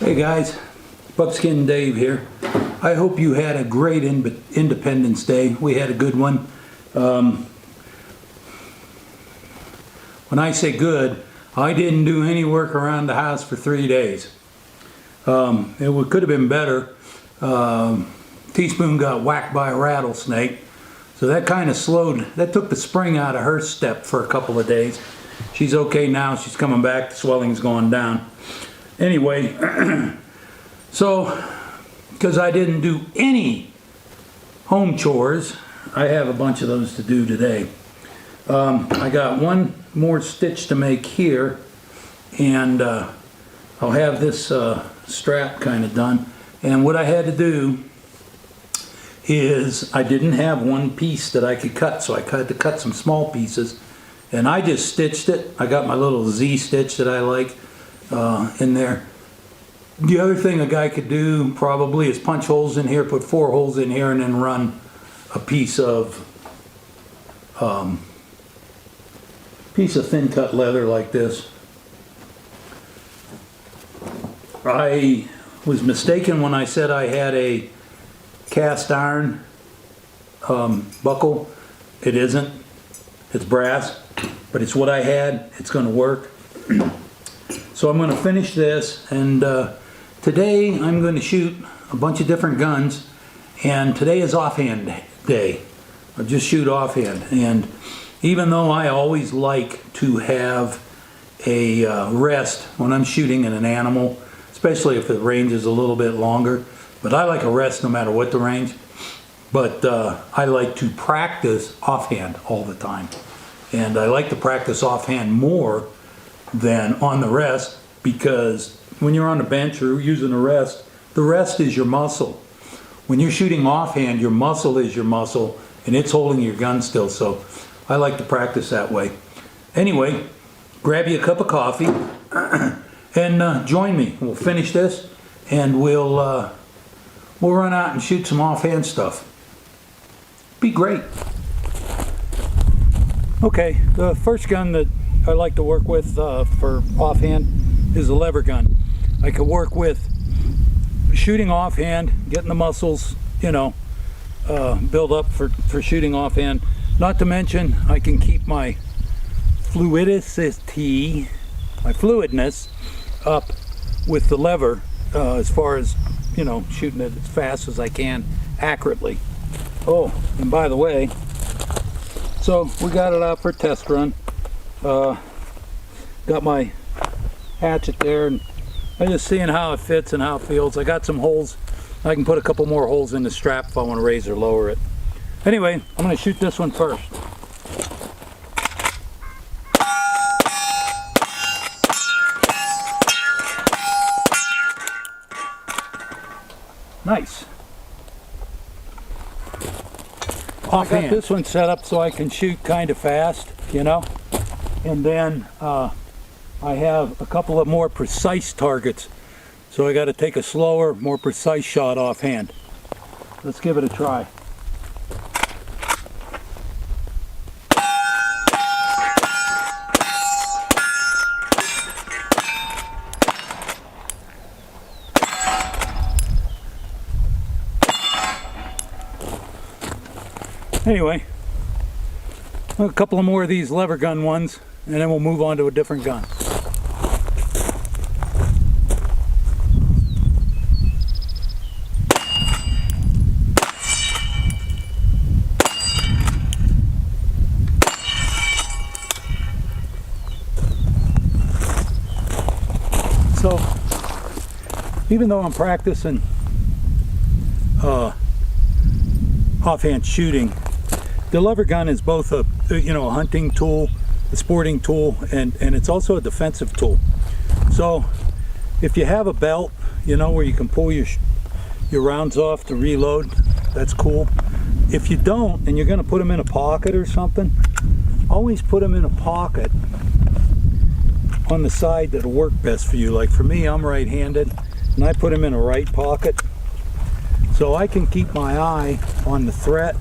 Hey guys, Buckskin Dave here. I hope you had a great Independence Day. We had a good one. When I say good, I didn't do any work around the house for 3 days. It could have been better. Teaspoon got whacked by a rattlesnake, so that kind of took the spring out of her step for a couple of days. She's okay now, she's coming back, the swelling's gone down. Anyway, so, because I didn't do any home chores, I have a bunch of those to do today. I got one more stitch to make here, and I'll have this strap kind of done. And what I had to do is I didn't have one piece that I could cut, so I had to cut some small pieces, and I just stitched it. I got my little Z stitch that I like in there. The other thing a guy could do probably is punch holes in here, put 4 holes in here, and then run a piece of thin cut leather like this. I was mistaken when I said I had a cast iron buckle. It isn't. It's brass, but it's what I had. It's going to work. So I'm going to finish this, and today I'm going to shoot a bunch of different guns, and today is offhand day. I'll just shoot offhand, and even though I always like to have a rest when I'm shooting at an animal, especially if the range is a little bit longer, but I like a rest no matter what the range. But I like to practice offhand all the time, and I like to practice offhand more than on the rest, because when you're on the bench or using the rest is your muscle. When you're shooting offhand, your muscle is your muscle, and it's holding your gun still. So I like to practice that way. Anyway, grab you a cup of coffee and join me. We'll finish this, and we'll run out and shoot some offhand stuff. Be great. Okay, the first gun that I like to work with for offhand is a lever gun. I could work with shooting offhand, getting the muscles, build up for shooting offhand. Not to mention, I can keep my fluidness up with the lever as far as, shooting it as fast as I can accurately. Oh, and by the way, so we got it out for a test run. Got my hatchet there, and I'm just seeing how it fits and how it feels. I got some holes. I can put a couple more holes in the strap if I want to raise or lower it. Anyway, I'm going to shoot this one first. Nice. I got this one set up so I can shoot kind of fast, and then I have a couple of more precise targets, so I got to take a slower, more precise shot offhand. Let's give it a try. Anyway, a couple of more of these lever gun ones, and then we'll move on to a different gun. So, even though I'm practicing offhand shooting, the lever gun is both a hunting tool, a sporting tool, and it's also a defensive tool. So if you have a belt, where you can pull your rounds off to reload, that's cool. If you don't, and you're going to put them in a pocket or something, always put them in a pocket on the side that'll work best for you. Like for me, I'm right-handed, and I put them in a right pocket, so I can keep my eye on the threat,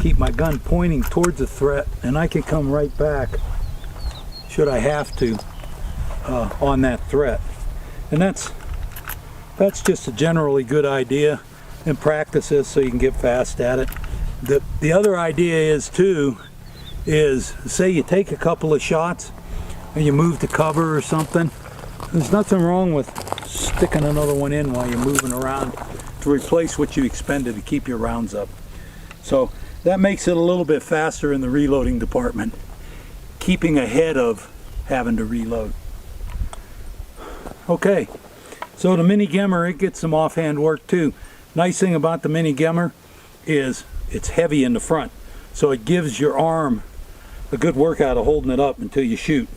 keep my gun pointing towards the threat, and I can come right back should I have to on that threat. And that's That's just a generally good idea, and practice this so you can get fast at it. The other idea is too, is say you take a couple of shots and you move the cover or something. There's nothing wrong with sticking another one in while you're moving around to replace what you expended to keep your rounds up. So that makes it a little bit faster in the reloading department, keeping ahead of having to reload. Okay, so the mini gemmer, it gets some offhand work too. Nice thing about the mini gemmer is it's heavy in the front, so it gives your arm a good workout of holding it up until you shoot.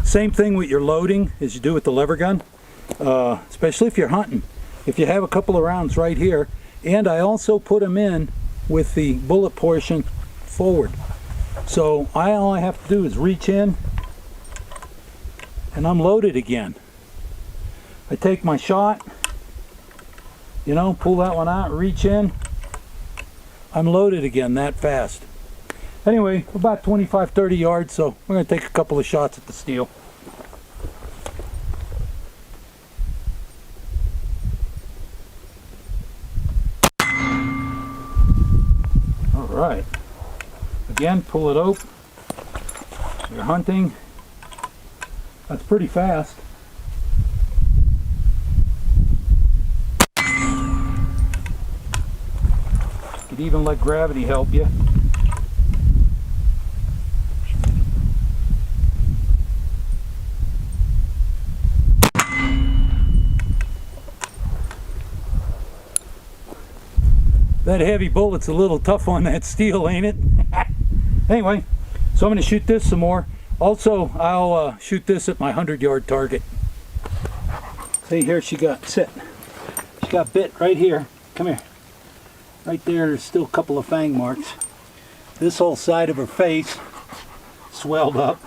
Same thing with your loading as you do with the lever gun, especially if you're hunting. If you have a couple of rounds right here, and I also put them in with the bullet portion forward. So all I have to do is reach in and I'm loaded again. I take my shot, you know, pull that one out, reach in, I'm loaded again that fast. Anyway, about 25-30 yards, so we're going to take a couple of shots at the steel. All right. Again, pull it open. You're hunting. That's pretty fast. Could even let gravity help you. That heavy bullet's a little tough on that steel, ain't it? Anyway, so I'm going to shoot this some more. Also, I'll shoot this at my 100-yard target. See, here she got sit. She got bit right here. Come here. Right there, there's still a couple of fang marks. This whole side of her face swelled up.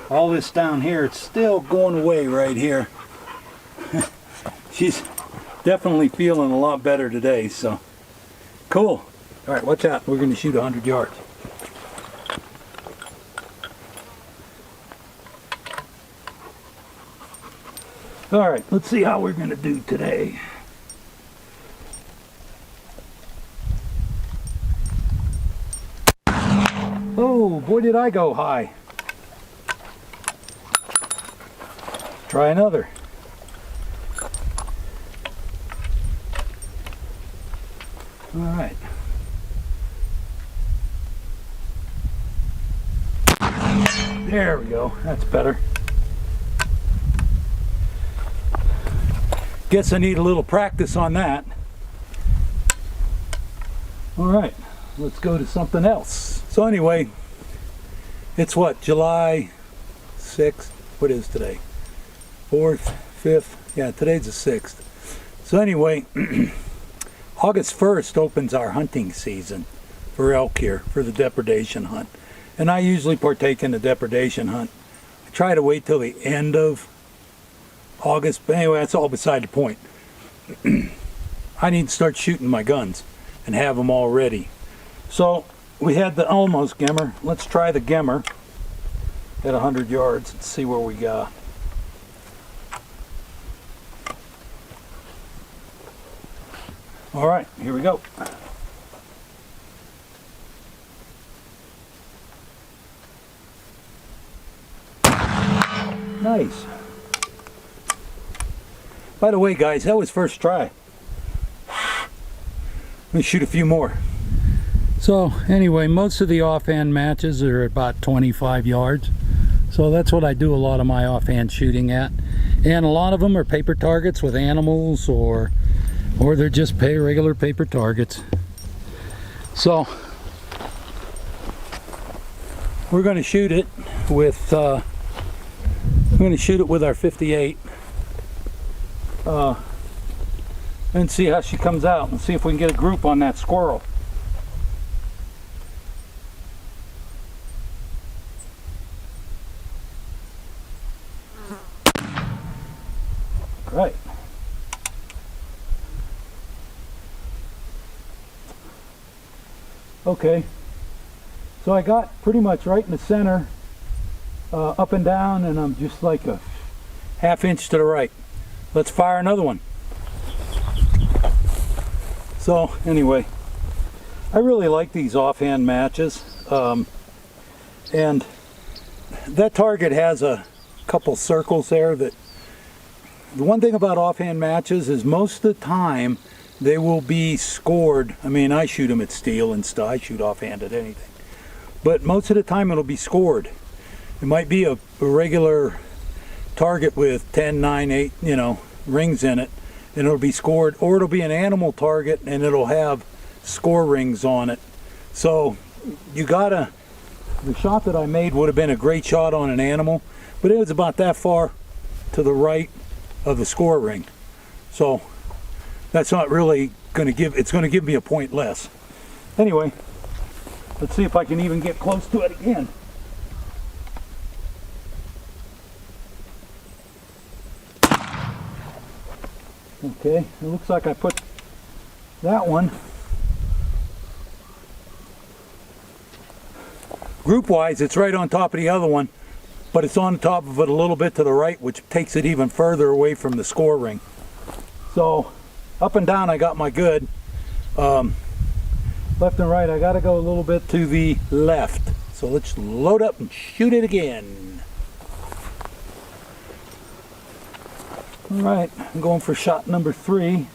All this down here, it's still going away right here. She's definitely feeling a lot better today, so cool. All right, watch out. We're going to shoot 100 yards. All right, let's see how we're going to do today. Oh, boy, did I go high. Try another. All right. There we go. That's better. Guess I need a little practice on that. All right, let's go to something else. So anyway, it's what, July 6th? What is today? 4th, 5th? Yeah, today's the 6th. So anyway, August 1st opens our hunting season for elk here, for the depredation hunt. And I usually partake in the depredation hunt. I try to wait till the end of August, but anyway, that's all beside the point. I need to start shooting my guns and have them all ready. So we had the almost gemmer. Let's try the gemmer at 100 yards and see where we got. All right, here we go. Nice. By the way, guys, that was first try. Let me shoot a few more. So anyway, most of the offhand matches are about 25 yards. So that's what I do a lot of my offhand shooting at. And a lot of them are paper targets with animals, or they're just regular paper targets. So we're going to shoot it with our 58 and see how she comes out, and see if we can get a group on that squirrel. Right. Okay, so I got pretty much right in the center, up and down, and I'm just like a half inch to the right. let's fire another one. So anyway, I really like these offhand matches, and that target has a couple circles there. That the one thing about offhand matches is most of the time they will be scored. I mean, I shoot them at steel and stuff. I shoot offhand at anything, but most of the time it'll be scored. It might be a regular target with 10, 9, 8, you know, rings in it, and it'll be scored, or it'll be an animal target and it'll have score rings on it. So you gotta, the shot that I made would have been a great shot on an animal, but it was about that far to the right of the score ring. So that's not really going to give, it's going to give me a point less. Anyway, let's see if I can even get close to it again. Okay, it looks like I put that one group wise, it's right on top of the other one, but it's on top of it a little bit to the right, which takes it even further away from the score ring. So up and down I got my good. Left and right I got to go a little bit to the left. So let's load up and shoot it again. Alright, I'm going for shot number 3.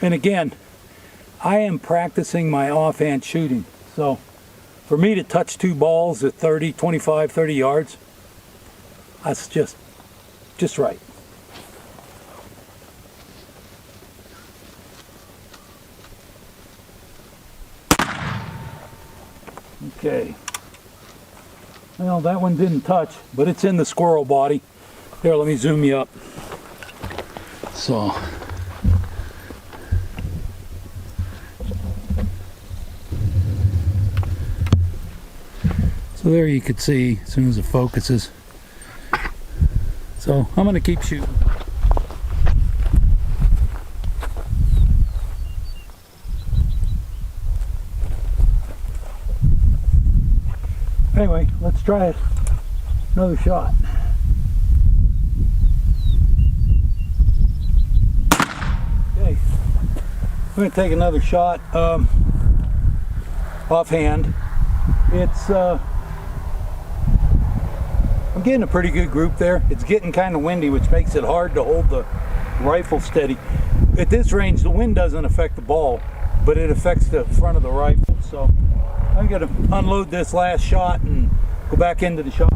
And again, I am practicing my offhand shooting. So for me to touch 2 balls at 30, 25, 30 yards, that's just right. Okay. Well, that one didn't touch, but it's in the squirrel body. Here, let me zoom you up. So there you could see as soon as it focuses. So I'm going to keep shooting. Anyway, let's try it. Another shot. Okay, I'm going to take another shot offhand. It's I'm getting a pretty good group there. It's getting kind of windy, which makes it hard to hold the rifle steady. At this range, the wind doesn't affect the ball, but it affects the front of the rifle. So I'm going to unload this last shot and go back into the shot.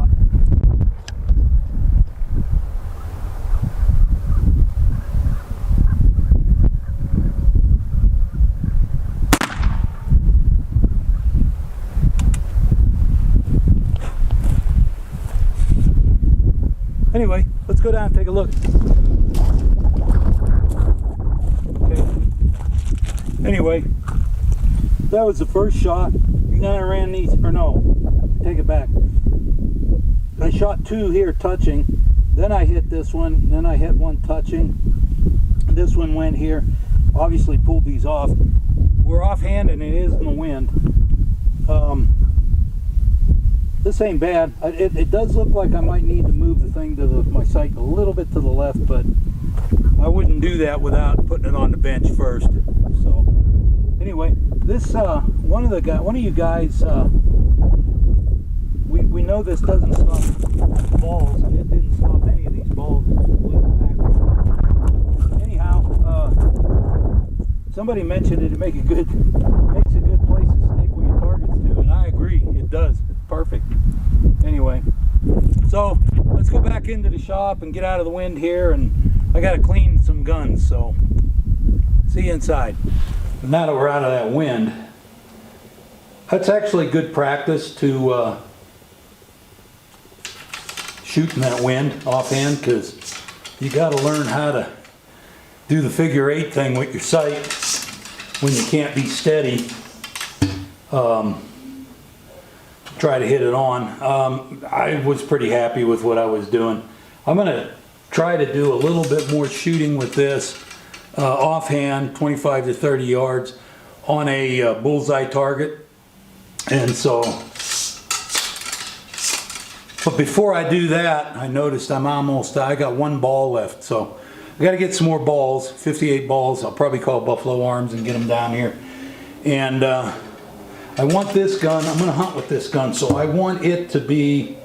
Anyway, let's go down and take a look. Okay. Anyway, that was the first shot. And then I ran these, or no, take it back. I shot 2 here touching. Then I hit this one. Then I hit one touching. This one went here. Obviously pulled these off. We're offhand and it is in the wind. This ain't bad. It does look like I might need to move the thing to my sight a little bit to the left, but I wouldn't do that without putting it on the bench first. So anyway, this one of you guys, we know this doesn't stop balls, and it didn't stop any of these balls. It just blew them back. Anyhow, somebody mentioned it makes a good place to staple your targets to, and I agree, it does. It's perfect. Anyway, so let's go back into the shop and get out of the wind here, and I got to clean some guns, so see you inside. Now that we're out of that wind, that's actually good practice to shoot in that wind offhand, because you got to learn how to do the figure 8 thing with your sight when you can't be steady. Try to hit it on. I was pretty happy with what I was doing. I'm going to try to do a little bit more shooting with this offhand, 25 to 30 yards on a bullseye target. And so But before I do that, I noticed I got one ball left, so I got to get some more balls, 58 balls. I'll probably call Buffalo Arms and get them down here. And I want this gun, I'm going to hunt with this gun, so I want it to be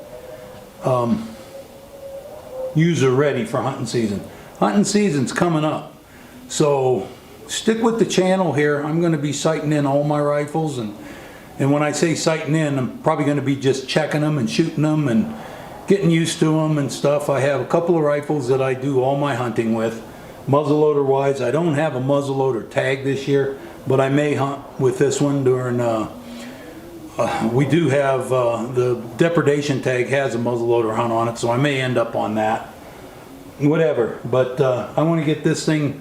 user ready for hunting season. Hunting season's coming up, so stick with the channel here. I'm going to be sighting in all my rifles, and when I say sighting in, I'm probably going to be just checking them and shooting them and getting used to them and stuff. I have a couple of rifles that I do all my hunting with, muzzleloader wise. I don't have a muzzleloader tag this year, but I may hunt with this one during we do have the depredation tag has a muzzleloader hunt on it, so I may end up on that, whatever. But I want to get this thing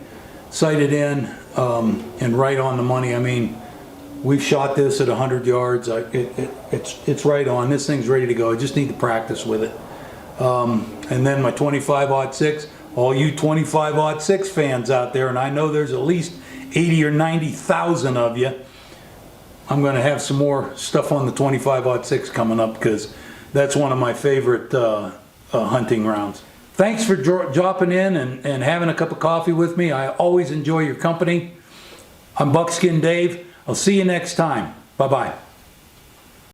sighted in and right on the money. I mean, we've shot this at 100 yards. It's right on. This thing's ready to go. I just need to practice with it. And then my 25-06, all you 25-06 fans out there, and I know there's at least 80 or 90,000 of you, I'm going to have some more stuff on the 25-06 coming up, because that's one of my favorite hunting rounds. Thanks for dropping in and having a cup of coffee with me. I always enjoy your company. I'm Buckskin Dave. I'll see you next time. Bye-bye.